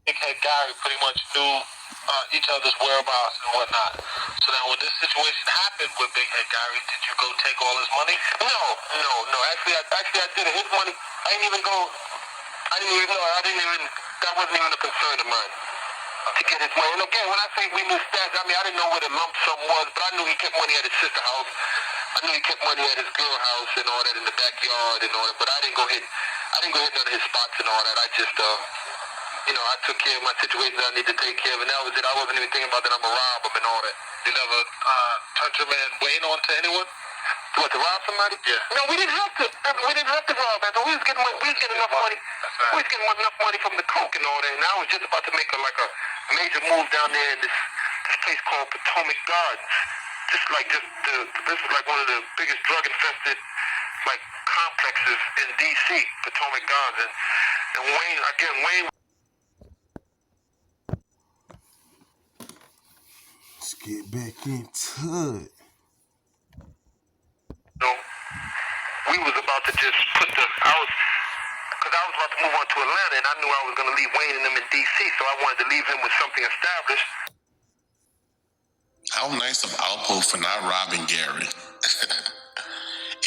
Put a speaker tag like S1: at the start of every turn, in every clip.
S1: Big Head Gary pretty much knew each other's whereabouts and whatnot. So now when this situation happened with Big Head Gary, did you go take all his money? No. Actually, I didn't. His money, I didn't even go. That wasn't even a concern of mine. To get his money. And again, when I say we knew stats, I mean, I didn't know where the lump sum was, but I knew he kept money at his sister's house. I knew he kept money at his girl house and all that in the backyard and all that, but I didn't go hit none of his spots and all that. I just, I took care of my situation that I needed to take care of, and that was it. I wasn't even thinking about that I'm going to rob him and all that. You never turned your man Wayne on to anyone? What, to rob somebody? Yeah. No, we didn't have to. We didn't have to rob him. We was getting enough money. That's right. We was getting enough money from the coke and all that, and I was just about to make a major move down there in this place called Potomac Gardens. This is like one of the biggest drug infested complexes in D.C. Potomac Gardens, and Wayne.
S2: Let's get back into it.
S1: We was about to just because I was about to move on to Atlanta, and I knew I was going to leave Wayne and them in D.C., so I wanted to leave him with something established.
S3: How nice of Alpo for not robbing Gary.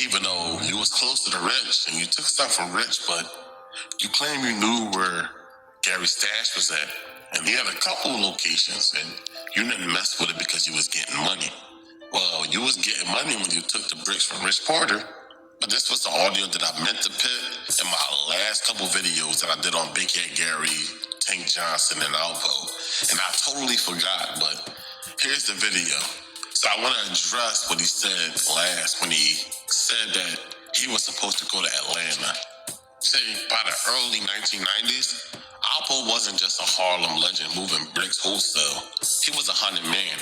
S3: Even though you was close to the Rich, and you took stuff from Rich, but you claim you knew where Gary's stash was at, and he had a couple of locations, and you didn't mess with it because you was getting money. Well, you was getting money when you took the bricks from Rich Porter, but this was the audio that I meant to put in my last couple videos that I did on Big Head Gary, Tank Johnson, and Alpo, and I totally forgot, but here's the video. So I want to address what he said last when he said that he was supposed to go to Atlanta. See, by the early 1990s, Alpo wasn't just a Harlem legend moving bricks wholesale. He was a hunted man.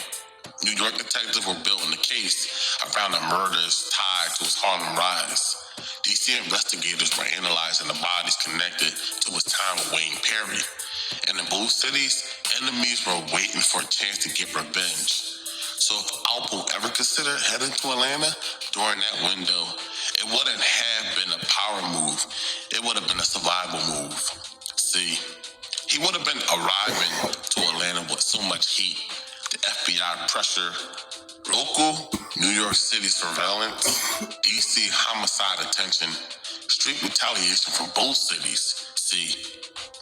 S3: New York detectives were building the case around the murders tied to his Harlem rise. DC investigators were analyzing the bodies connected to his time with Wayne Perry. And in both cities, enemies were waiting for a chance to get revenge. So if Alpo ever considered heading to Atlanta during that window, it wouldn't have been a power move. It would have been a survival move. See, he would have been arriving to Atlanta with so much heat. The FBI pressure, local New York City surveillance, DC homicide attention, street retaliation from both cities. See,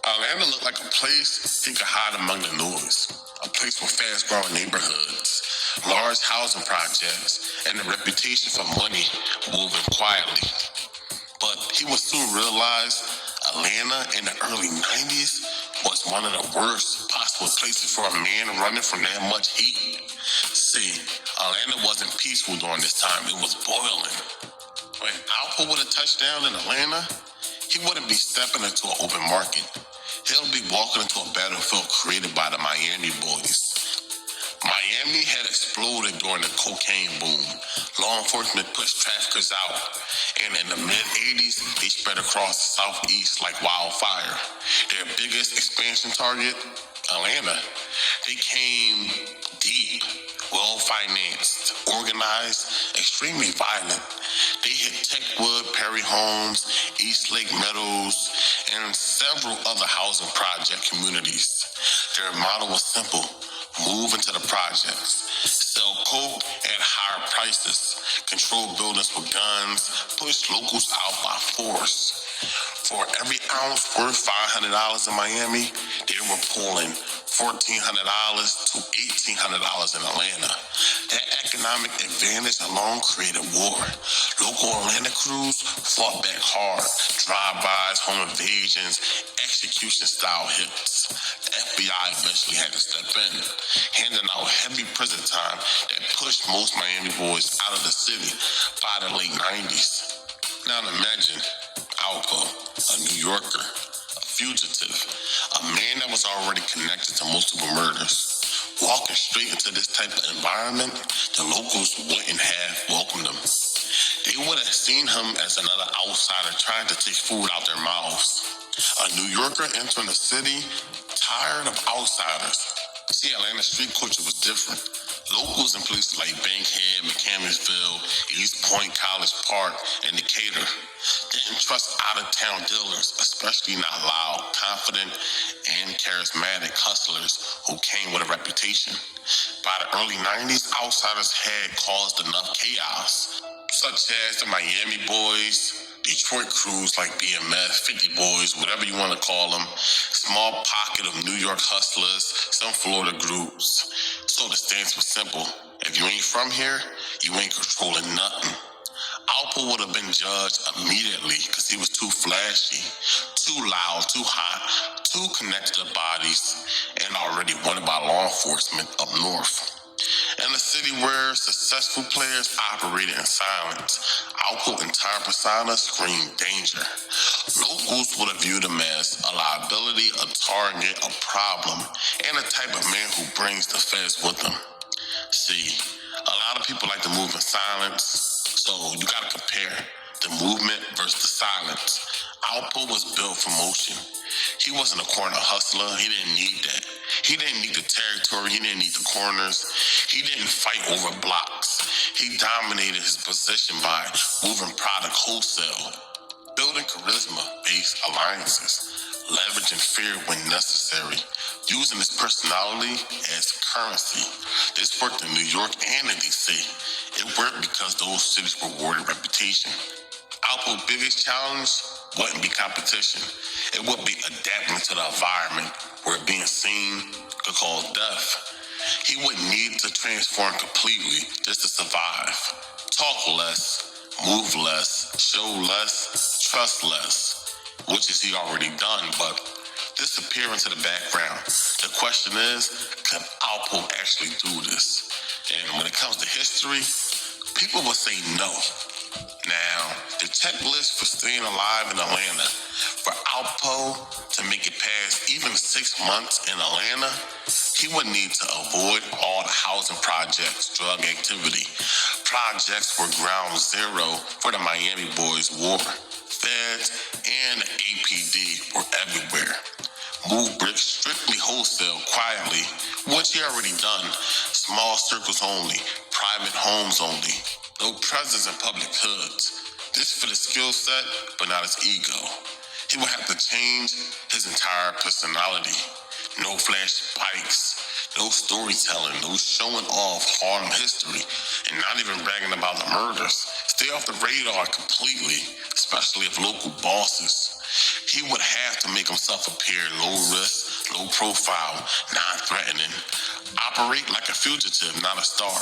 S3: Atlanta looked like a place he could hide among the noise, a place with fast-growing neighborhoods, large housing projects, and a reputation for money moving quietly. But he would soon realize Atlanta in the early 90s was one of the worst possible places for a man running from that much heat. See, Atlanta wasn't peaceful during this time, it was boiling. When Alpo would have touched down in Atlanta, he wouldn't be stepping into an open market. He'll be walking into a battlefield created by the Miami boys. Miami had exploded during the cocaine boom. Law enforcement pushed traffickers out, and in the mid-80s, they spread across the southeast like wildfire. Their biggest expansion target, Atlanta. They came deep, well-financed, organized, extremely violent. They hit Techwood, Perry Homes, East Lake Meadows, and several other housing project communities. Their motto was simple: move into the projects, sell coke at higher prices, control buildings with guns, push locals out by force. For every ounce worth $500 in Miami, they were pulling $1,400 to $1,800 in Atlanta. That economic advantage alone created war. Local Atlanta crews fought back hard, drive-bys, home invasions, execution-style hits. The FBI eventually had to step in, handing out heavy prison time that pushed most Miami boys out of the city by the late 90s. Now imagine Alpo, a New Yorker, a fugitive, a man that was already connected to multiple murders. Walking straight into this type of environment, the locals wouldn't have welcomed him. They would have seen him as another outsider trying to take food out their mouths. A New Yorker entering the city, tired of outsiders. See, Atlanta street culture was different. Locals in places like Bankhead, McCaminsville, East Point, College Park, and Decatur didn't trust out-of-town dealers, especially not loud, confident, and charismatic hustlers who came with a reputation. By the early 90s, outsiders had caused enough chaos, such as the Miami Boys, Detroit crews like BMF, 50 Boys, whatever you want to call them, small pocket of New York hustlers, some Florida groups. So the stance was simple. If you ain't from here, you ain't controlling nothing. Alpo would have been judged immediately because he was too flashy, too loud, too hot, too connected to bodies, and already wanted by law enforcement up north. In a city where successful players operated in silence, Alpo's entire persona screamed danger. Locals would have viewed him as a liability, a target, a problem, and a type of man who brings the feds with him. See, a lot of people like to move in silence, so you gotta compare the movement versus the silence. Alpo was built for motion. He wasn't a corner hustler. He didn't need that. He didn't need the territory. He didn't need the corners. He didn't fight over blocks. He dominated his position by moving product wholesale, building charisma-based alliances, leveraging fear when necessary, using his personality as currency. This worked in New York and in DC. It worked because those cities rewarded reputation. Alpo's biggest challenge wouldn't be competition. It would be adapting to the environment where being seen could cause death. He wouldn't need to transform completely just to survive. Talk less, move less, show less, trust less, which is he already done, but disappear into the background. The question is, could Alpo actually do this? And when it comes to history, people will say no. Now, the checklist for staying alive in Atlanta, for Alpo to make it past even 6 months in Atlanta, he would need to avoid all the housing projects, drug activity. Projects were ground zero for the Miami Boys war. Feds and the APD were everywhere. Move bricks strictly wholesale, quietly, which he already done. Small circles only, private homes only. No presence in public hoods. This for the skill set, but not his ego. He would have to change his entire personality. No flash bikes, no storytelling, no showing off Harlem history, and not even bragging about the murders. Stay off the radar completely, especially if local bosses. He would have to make himself appear low risk, low profile, non-threatening. Operate like a fugitive, not a star.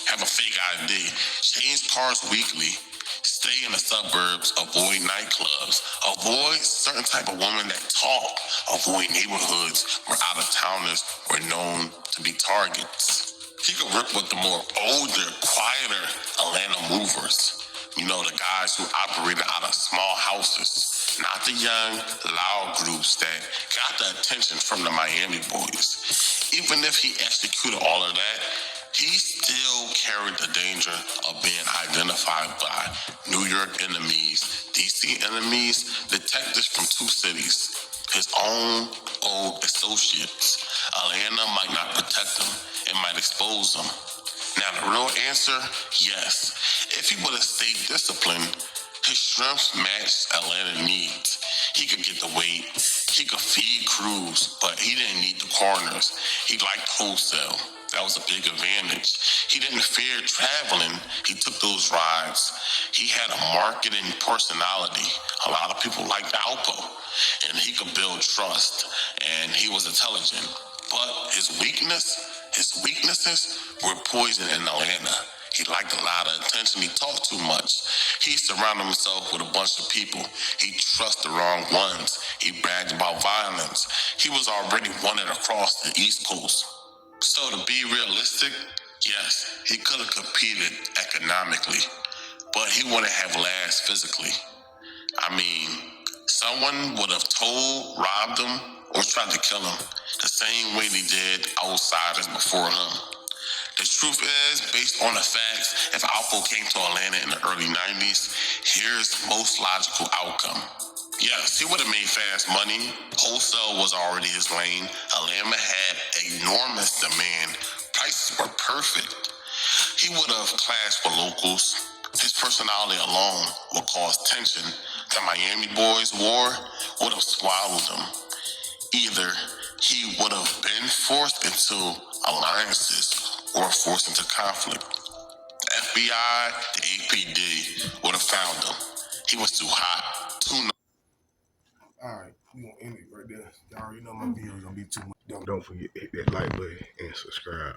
S3: Have a fake ID. Change cars weekly. Stay in the suburbs. Avoid nightclubs. Avoid certain type of women that talk. Avoid neighborhoods where out-of-towners were known to be targets. He could work with the more older, quieter Atlanta movers. You know, the guys who operated out of small houses, not the young, loud groups that got the attention from the Miami Boys. Even if he executed all of that, he still carried the danger of being identified by New York enemies, DC enemies, detectives from 2 cities, his own old associates. Atlanta might not protect him, it might expose him. Now, the real answer, yes. If he would have stayed disciplined, his strengths matched Atlanta needs. He could get the weight, he could feed crews, but he didn't need the corners. He liked wholesale. That was a big advantage. He didn't fear traveling. He took those rides. He had a marketing personality. A lot of people liked Alpo, and he could build trust, and he was intelligent. But his weaknesses were poison in Atlanta. He liked a lot of attention. He talked too much. He surrounded himself with a bunch of people. He trusted the wrong ones. He bragged about violence. He was already wanted across the East Coast. So to be realistic, yes, he could have competed economically, but he wouldn't have lasted physically. I mean, someone would have robbed him, or tried to kill him the same way they did outsiders before him. The truth is, based on the facts, if Alpo came to Atlanta in the early 90s, here's the most logical outcome. Yes, he would have made fast money. Wholesale was already his lane. Atlanta had enormous demand. devices were perfect. He would have clashed with locals. His personality alone would cause tension. The Miami Boys war would have swallowed him. Either he would have been forced into alliances or forced into conflict. The FBI, the APD would have found him. He was too hot, too.
S2: Alright, we gonna end it right there. Y'all already know my video is gonna be too much. Don't forget to hit that like button and subscribe.